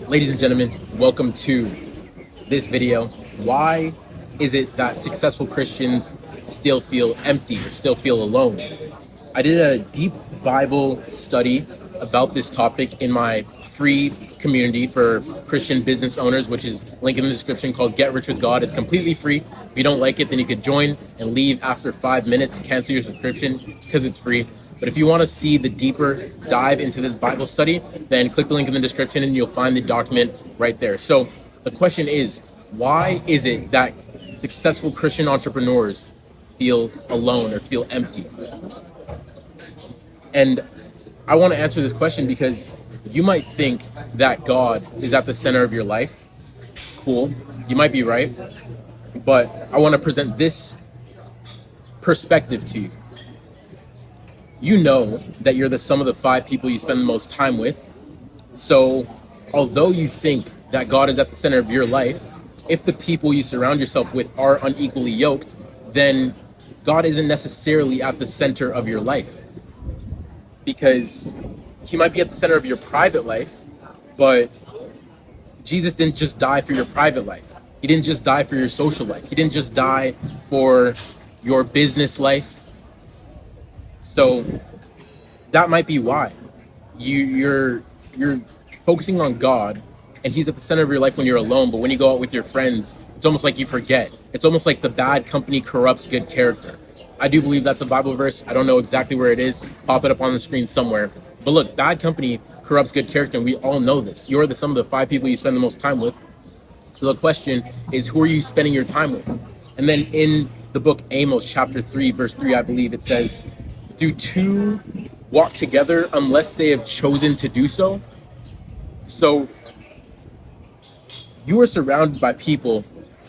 Ladies and gentlemen, welcome to this video. Why is it that successful Christians still feel empty or still feel alone? I did a deep Bible study about this topic in my free community for Christian business owners, which is linked in the description, called Get Rich with God. It's completely free. If you don't like it, then you could join and leave after 5 minutes, cancel your subscription because it's free. But if you want to see the deeper dive into this Bible study, then click the link in the description and you'll find the document right there. So the question is, why is it that successful Christian entrepreneurs feel alone or feel empty? And I want to answer this question because you might think that God is at the center of your life. Cool. You might be right. But I want to present this perspective to you. You know that you're the sum of the 5 people you spend the most time with. So although you think that God is at the center of your life, if the people you surround yourself with are unequally yoked, then God isn't necessarily at the center of your life. Because he might be at the center of your private life, but Jesus didn't just die for your private life. He didn't just die for your social life. He didn't just die for your business life. So that might be why you're focusing on God, and he's at the center of your life when you're alone. But when you go out with your friends, it's almost like you forget. It's almost like the bad company corrupts good character. I do believe that's a Bible verse. I don't know exactly where it is. Pop it up on the screen somewhere. But look, bad company corrupts good character, and we all know this. You're the sum of the 5 people you spend the most time with. So the question is, who are you spending your time with? And then in the book Amos, chapter 3, verse 3, I believe it says, "Do 2 walk together unless they have chosen to do so?" So you are surrounded by people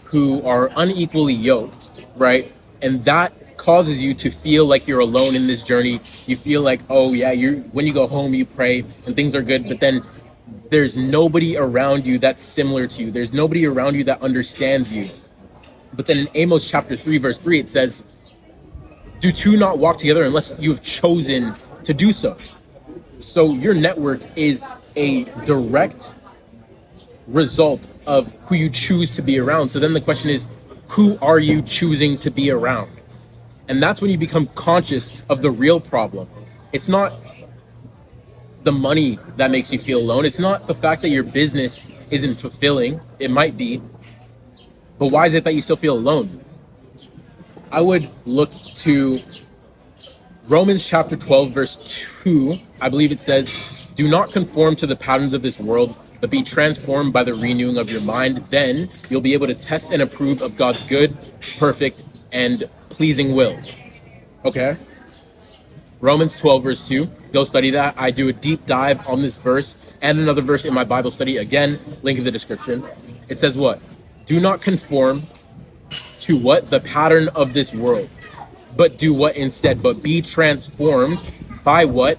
who are unequally yoked, right? And that causes you to feel like you're alone in this journey. You feel like, oh yeah, when you go home, you pray and things are good, but then there's nobody around you that's similar to you. There's nobody around you that understands you. But then in Amos chapter 3, verse 3, it says, "Do 2 not walk together unless you have chosen to do so?" So your network is a direct result of who you choose to be around. So then the question is, who are you choosing to be around? And that's when you become conscious of the real problem. It's not the money that makes you feel alone. It's not the fact that your business isn't fulfilling. It might be. But why is it that you still feel alone? I would look to Romans chapter 12, verse 2. I believe it says, "Do not conform to the patterns of this world, but be transformed by the renewing of your mind. Then you'll be able to test and approve of God's good, perfect, and pleasing will." Okay? Romans 12, verse 2. Go study that. I do a deep dive on this verse and another verse in my Bible study. Again, link in the description. It says what? "Do not conform to what? The pattern of this world. But do what instead? But be transformed by what?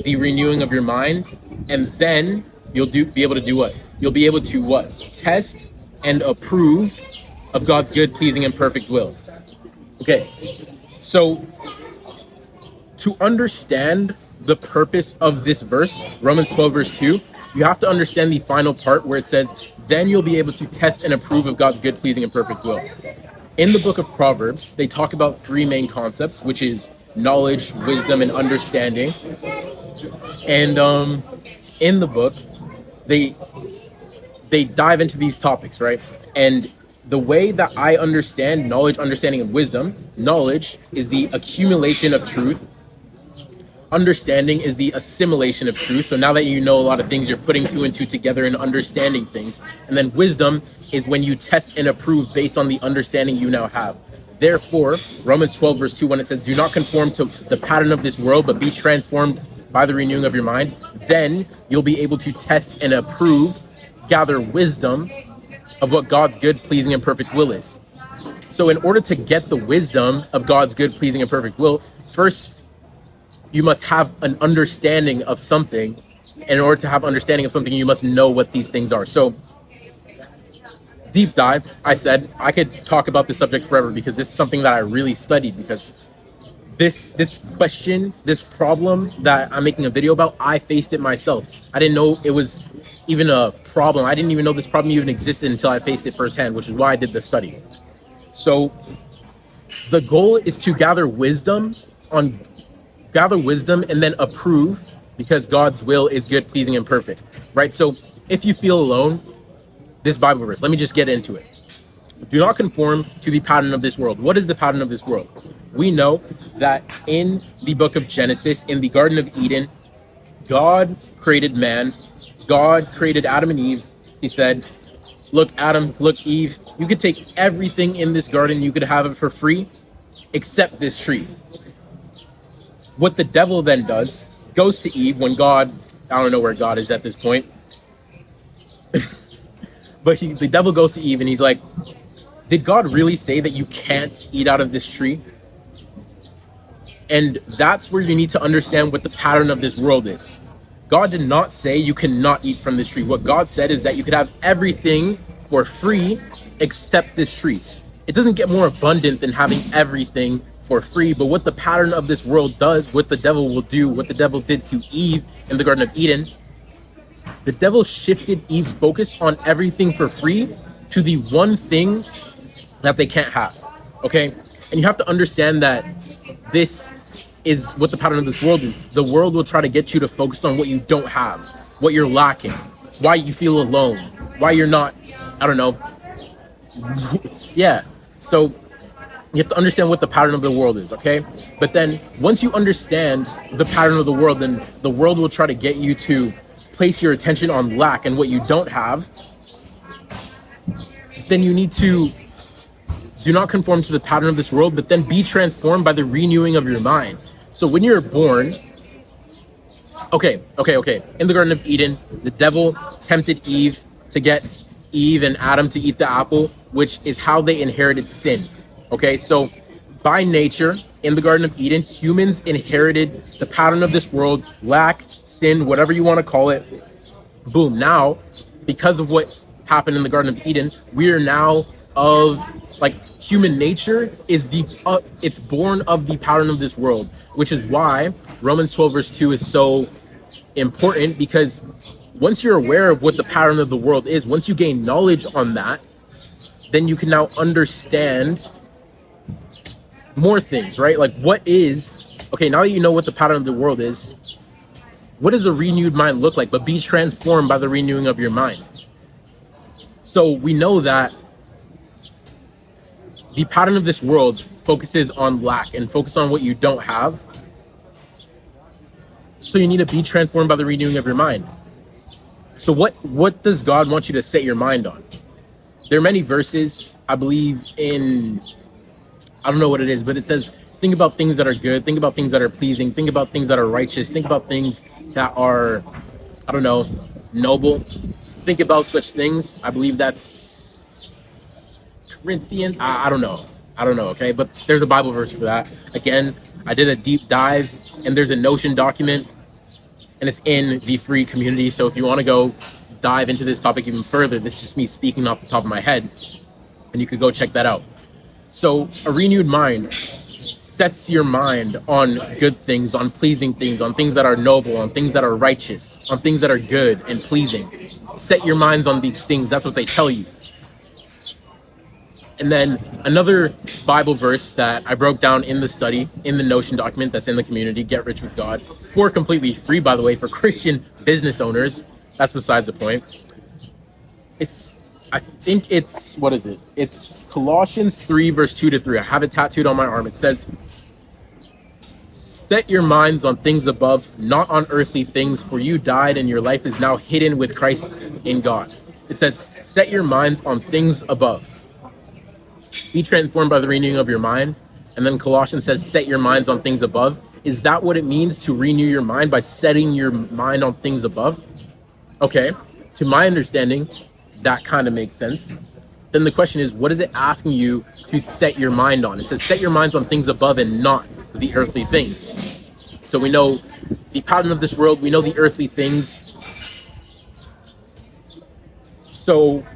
The renewing of your mind. And then you'll be able to do what? You'll be able to what? Test and approve of God's good, pleasing, and perfect will." Okay, so to understand the purpose of this verse, Romans 12, verse 2, you have to understand the final part where it says, "Then you'll be able to test and approve of God's good, pleasing, and perfect will." In the book of Proverbs, they talk about 3 main concepts, which is knowledge, wisdom, and understanding. And in the book, they dive into these topics, right? And the way that I understand knowledge, understanding, and wisdom, knowledge is the accumulation of truth. Understanding is the assimilation of truth. So now that you know a lot of things, you're putting 2 and 2 together and understanding things. And then wisdom is when you test and approve based on the understanding you now have. Therefore, Romans 12, verse 2, when it says, "Do not conform to the pattern of this world, but be transformed by the renewing of your mind," then you'll be able to test and approve, gather wisdom of what God's good, pleasing, and perfect will is. So in order to get the wisdom of God's good, pleasing, and perfect will, first, you must have an understanding of something. And in order to have understanding of something, you must know what these things are. So deep dive, I said I could talk about this subject forever because this is something that I really studied, because this question, this problem that I'm making a video about, I faced it myself. I didn't know it was even a problem. I didn't even know this problem even existed until I faced it firsthand, which is why I did the study. So the goal is to gather wisdom and then approve, because God's will is good, pleasing, and perfect, right? So if you feel alone, this Bible verse, let me just get into it. Do not conform to the pattern of this world. What is the pattern of this world? We know that in the book of Genesis, in the Garden of Eden, God created man. God created Adam and Eve. He said, look, Adam, look, Eve, you could take everything in this garden. You could have it for free, except this tree. What the devil then does, goes to Eve when God, I don't know where God is at this point, but the devil goes to Eve and he's like, did God really say that you can't eat out of this tree? And that's where you need to understand what the pattern of this world is. God did not say you cannot eat from this tree. What God said is that you could have everything for free except this tree. It doesn't get more abundant than having everything for free. But what the pattern of this world does, what the devil will do, what the devil did to Eve in the Garden of Eden, the devil shifted Eve's focus on everything for free to the one thing that they can't have, okay? And you have to understand that this is what the pattern of this world is. The world will try to get you to focus on what you don't have, what you're lacking, why you feel alone, why you're not, I don't know. Yeah, so you have to understand what the pattern of the world is, okay? But then once you understand the pattern of the world, then the world will try to get you to place your attention on lack and what you don't have. Then you need to do not conform to the pattern of this world, but then be transformed by the renewing of your mind. So when you're born, okay. In the Garden of Eden, the devil tempted Eve to get Eve and Adam to eat the apple, which is how they inherited sin. Okay, so by nature, in the Garden of Eden, humans inherited the pattern of this world, lack, sin, whatever you want to call it. Boom. Now, because of what happened in the Garden of Eden, we are now of, like, human nature is it's born of the pattern of this world, which is why Romans 12 verse 2 is so important, because once you're aware of what the pattern of the world is, once you gain knowledge on that, then you can now understand more things, right? Like, what is, okay, now that you know what the pattern of the world is, what does a renewed mind look like? But be transformed by the renewing of your mind. So we know that the pattern of this world focuses on lack and focus on what you don't have. So you need to be transformed by the renewing of your mind. So what does God want you to set your mind on? There are many verses, I believe in, I don't know what it is, but it says, think about things that are good, think about things that are pleasing, think about things that are righteous, think about things that are, I don't know, noble. Think about such things. I believe that's Corinthians. I don't know, okay? But there's a Bible verse for that. Again, I did a deep dive, and there's a Notion document, and it's in the free community. So if you want to go dive into this topic even further, this is just me speaking off the top of my head, and you could go check that out. So a renewed mind sets your mind on good things, on pleasing things, on things that are noble, on things that are righteous, on things that are good and pleasing. Set your minds on these things. That's what they tell you. And then another Bible verse that I broke down in the study, in the Notion document that's in the community, Get Rich with God, for completely free, by the way, for Christian business owners. That's besides the point. I think it's, what is it? It's Colossians 3, verse 2-3. I have it tattooed on my arm. It says, set your minds on things above, not on earthly things, for you died and your life is now hidden with Christ in God. It says, set your minds on things above. Be transformed by the renewing of your mind. And then Colossians says, set your minds on things above. Is that what it means to renew your mind, by setting your mind on things above? Okay, to my understanding, that kind of makes sense. Then the question is, what is it asking you to set your mind on? It says, set your minds on things above and not the earthly things. So we know the pattern of this world, we know the earthly things. So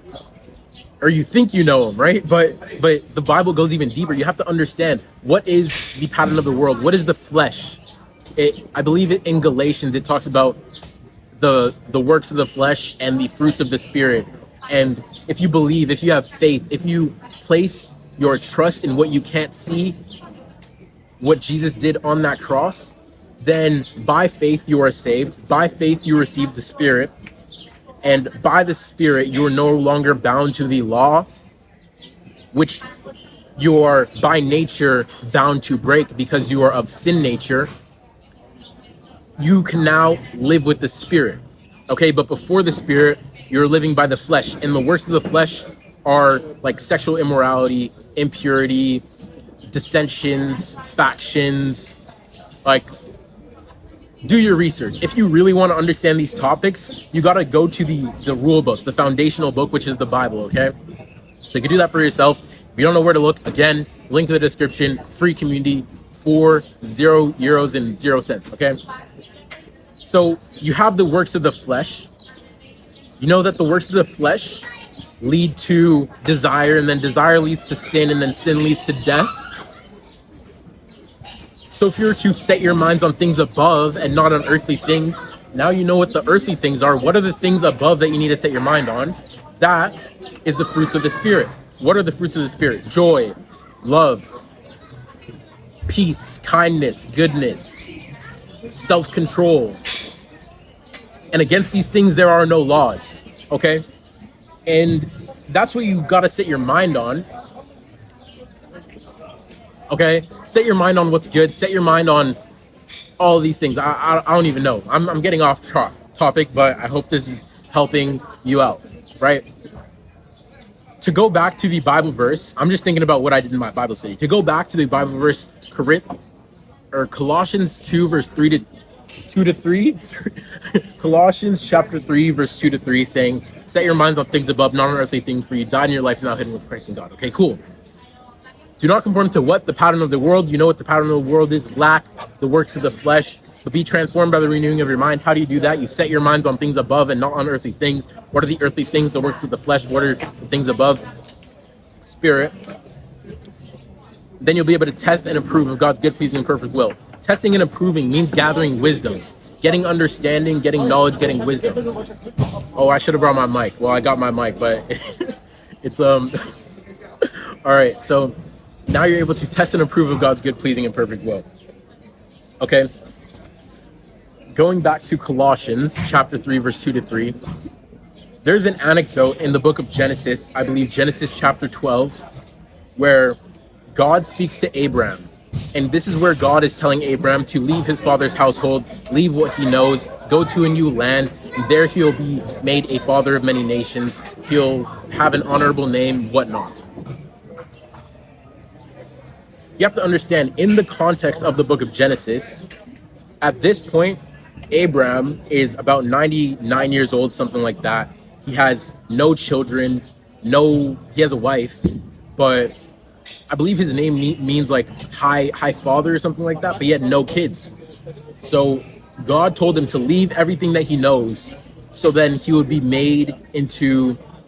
or you think you know him, right? But the Bible goes even deeper. You have to understand what is the pattern of the world. What is the flesh? I believe in Galatians it talks about the works of the flesh and the fruits of the spirit. And if you believe, if you have faith, if you place your trust in what you can't see, what Jesus did on that cross, then by faith you are saved. By faith you receive the Spirit. And by the Spirit you are no longer bound to the law, which you are by nature bound to break because you are of sin nature. You can now live with the Spirit. Okay, but before the Spirit, you're living by the flesh. And the works of the flesh are like sexual immorality, impurity, dissensions, factions. Like, do your research. If you really want to understand these topics, you got to go to the rule book, the foundational book, which is the Bible, okay? So you can do that for yourself. If you don't know where to look, again, link in the description, free community for €0 and 0 cents, okay? So you have the works of the flesh. You know that the works of the flesh lead to desire, and then desire leads to sin, and then sin leads to death. So if you're to set your minds on things above and not on earthly things, now you know what the earthly things are. What are the things above that you need to set your mind on? That is the fruits of the Spirit. What are the fruits of the Spirit? Joy, love, peace, kindness, goodness, self-control. And against these things, there are no laws, okay? And that's what you got to set your mind on. Okay, set your mind on what's good. Set your mind on all these things. I don't even know. I'm getting off topic, but I hope this is helping you out, right? To go back to the Bible verse, I'm just thinking about what I did in my Bible study. To go back to the Bible verse, Colossians 2 verse 3 to 2 to 3, Colossians chapter 3 verse 2 to 3, saying, "Set your minds on things above, not on earthly things, for you died and your life is now hidden with Christ in God." Okay, cool. Do not conform to what? The pattern of the world. You know what the pattern of the world is? Lack the works of the flesh, but be transformed by the renewing of your mind. How do you do that? You set your minds on things above and not on earthly things. What are the earthly things? The works of the flesh. What are the things above? Spirit. Then you'll be able to test and approve of God's good, pleasing, and perfect will. Testing and approving means gathering wisdom, getting understanding, getting knowledge, getting wisdom. Oh, I should have brought my mic. Well, I got my mic, but it's all right. So now you're able to test and approve of God's good, pleasing, and perfect will. Okay. Going back to Colossians chapter 3, verse 2 to 3. There's an anecdote in the book of Genesis, I believe Genesis chapter 12, where God speaks to Abraham. And this is where God is telling Abraham to leave his father's household, leave what he knows, go to a new land, and there he'll be made a father of many nations. He'll have an honorable name, whatnot. You have to understand, in the context of the book of Genesis, at this point, Abraham is about 99 years old, something like that. He has no children, he has a wife, but I believe his name means like high father or something like that, but he had no kids. So God told him to leave everything that he knows, so then he would be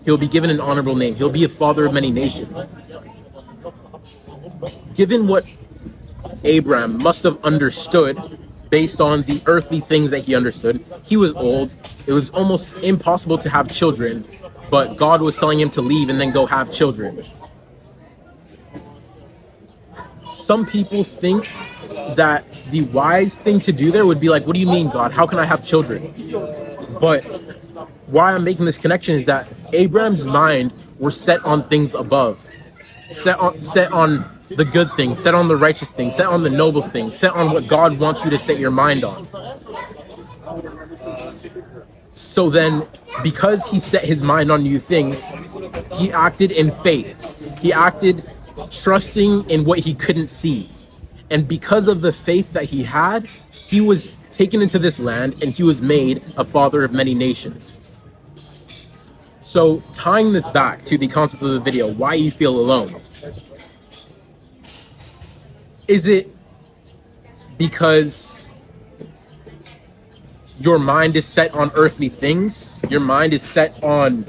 he'll be given an honorable name. He'll be a father of many nations. Given what Abraham must have understood based on the earthly things that he understood, he was old. It was almost impossible to have children, but God was telling him to leave and then go have children. Some people think that the wise thing to do there would be like, what do you mean, God? How can I have children? But why I'm making this connection is that Abraham's mind were set on things above, set on the good things, set on the righteous things, set on the noble things, set on what God wants you to set your mind on. So then, because he set his mind on new things, he acted in faith. He acted trusting in what he couldn't see. And because of the faith that he had, he was taken into this land and he was made a father of many nations. So tying this back to the concept of the video, why you feel alone. Is it because your mind is set on earthly things? Your mind is set on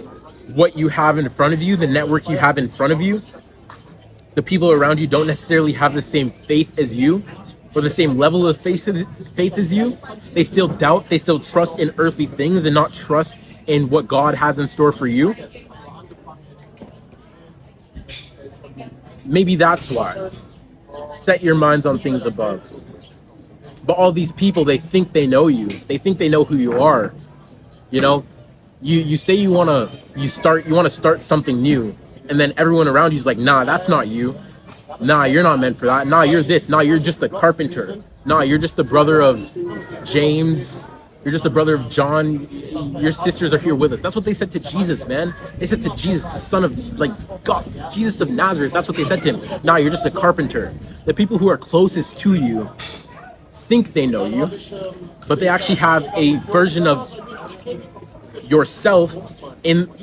what you have in front of you, the network you have in front of you, the people around you don't necessarily have the same faith as you or the same level of faith as you. They still doubt, they still trust in earthly things and not trust in what God has in store for you. Maybe that's why. Set your minds on things above. But all these people, they think they know you. They think they know who you are. You know, you say you want to start something new, and then everyone around you's like, nah, that's not you. Nah, you're not meant for that. Nah, you're this. Nah, you're just a carpenter. Nah, you're just the brother of James. You're just the brother of John. Your sisters are here with us. That's what they said to Jesus, man. They said to Jesus, the son of, like, God, Jesus of Nazareth. That's what they said to him. Nah, you're just a carpenter. The people who are closest to you think they know you, but they actually have a version of yourself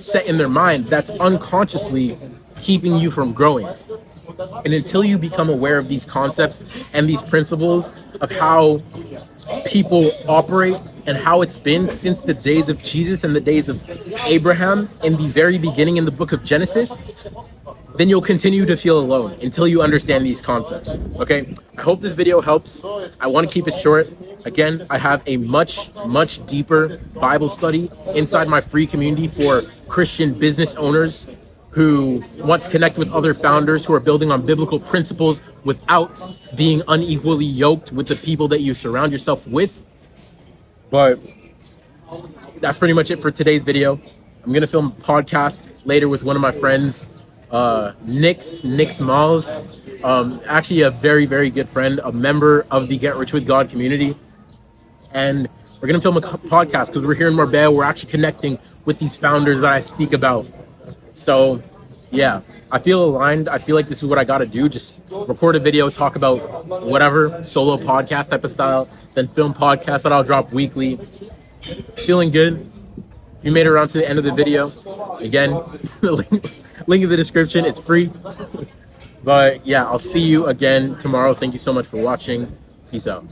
set in their mind that's unconsciously keeping you from growing. And until you become aware of these concepts and these principles of how people operate and how it's been since the days of Jesus and the days of Abraham in the very beginning in the book of Genesis, then you'll continue to feel alone until you understand these concepts. Okay, I hope this video helps. I want to keep it short. Again, I have a much deeper Bible study inside my free community for Christian business owners who want to connect with other founders who are building on biblical principles without being unequally yoked with the people that you surround yourself with. But that's pretty much it for today's video. I'm gonna film a podcast later with one of my friends, Nick's Malls, actually a very good friend, a member of the Get Rich with God community. And we're gonna film a podcast because we're here in Marbella. We're actually connecting with these founders that I speak about. So yeah, I feel aligned. I feel like this is what I gotta do. Just record a video, talk about whatever, solo podcast type of style, then film podcasts that I'll drop weekly. Feeling good. If you made it around to the end of the video, again, the link in the description, it's free. But yeah, I'll see you again tomorrow. Thank you so much for watching. Peace out.